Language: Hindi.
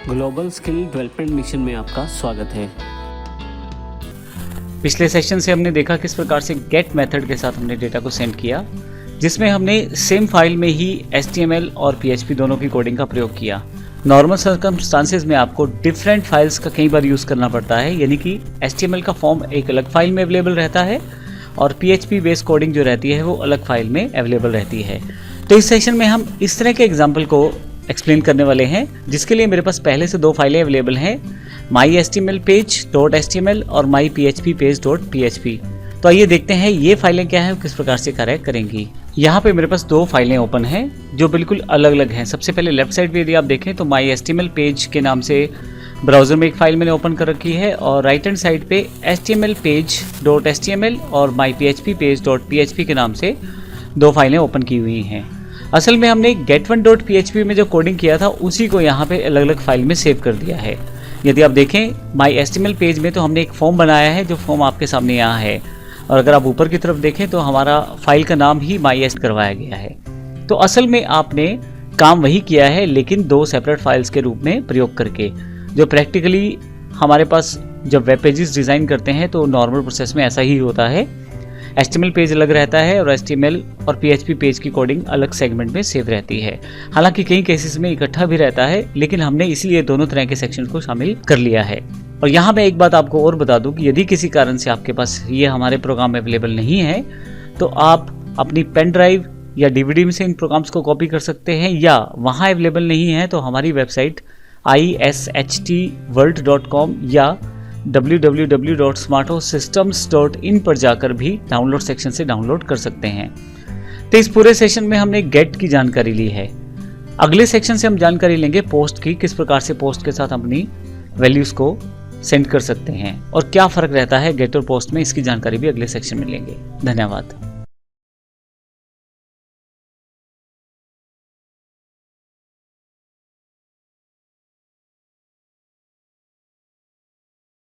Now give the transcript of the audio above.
ग्लोबल स्किल डेवलपमेंट मिशन में आपका स्वागत है। पिछले सेशन से हमने देखा किस प्रकार से गेट मेथड के साथ हमने डेटा को सेंड किया, जिसमें हमने सेम फाइल में ही HTML और PHP दोनों की कोडिंग का प्रयोग किया। नॉर्मल सर्कमस्टांसेस में आपको डिफरेंट फाइल्स का कई बार यूज़ करना पड़ता है, यानी कि HTML का फॉर्म एक अलग फाइल में अवेलेबल रहता है और PHP बेस्ड कोडिंग जो रहती है वो अलग फाइल में अवेलेबल रहती है। तो इस सेशन में हम इस तरह के एग्जाम्पल को एक्सप्लेन करने वाले हैं, जिसके लिए मेरे पास पहले से दो फाइलें अवेलेबल हैं, myhtmlpage.html और myphppage.php। तो आइए देखते हैं ये फाइलें क्या हैं और किस प्रकार से कार्य करेंगी। यहाँ पे मेरे पास दो फाइलें ओपन हैं जो बिल्कुल अलग अलग हैं। सबसे पहले लेफ्ट साइड पे यदि आप देखें तो myhtmlpage के नाम से ब्राउज़र में एक फाइल मैंने ओपन कर रखी है और राइट हैंड साइड पे htmlpage.html और myphppage.php के नाम से दो फाइलें ओपन की हुई हैं। असल में हमने get1.php में जो कोडिंग किया था उसी को यहाँ पे अलग अलग फाइल में सेव कर दिया है। यदि आप देखें myhtmlpage में तो हमने एक फॉर्म बनाया है जो फॉर्म आपके सामने यहाँ है, और अगर आप ऊपर की तरफ देखें तो हमारा फाइल का नाम ही myHTML करवाया गया है। तो असल में आपने काम वही किया है, लेकिन दो सेपरेट फाइल्स के रूप में प्रयोग करके। जो प्रैक्टिकली हमारे पास जब वेब पेजेस डिज़ाइन करते हैं तो नॉर्मल प्रोसेस में ऐसा ही होता है। HTML पेज अलग रहता है और HTML और PHP पेज की कोडिंग अलग सेगमेंट में सेव रहती है। हालांकि कई केसेस में इकट्ठा भी रहता है, लेकिन हमने इसलिए दोनों तरह के सेक्शन को शामिल कर लिया है। और यहाँ मैं एक बात आपको और बता दूं कि यदि किसी कारण से आपके पास ये हमारे प्रोग्राम अवेलेबल नहीं है तो आप अपनी पेन ड्राइव या DVD में से इन प्रोग्राम्स को कॉपी कर सकते हैं, या वहाँ अवेलेबल नहीं है तो हमारी वेबसाइट ishtworld.com या www.smartosystems.in पर जाकर भी डाउनलोड सेक्शन से डाउनलोड कर सकते हैं। तो इस पूरे सेशन में हमने गेट की जानकारी ली है। अगले सेक्शन से हम जानकारी लेंगे पोस्ट की, किस प्रकार से पोस्ट के साथ अपनी वैल्यूज़ को सेंड कर सकते हैं और क्या फ़र्क रहता है गेट और पोस्ट में, इसकी जानकारी भी अगले सेक्शन में लेंगे। धन्यवाद।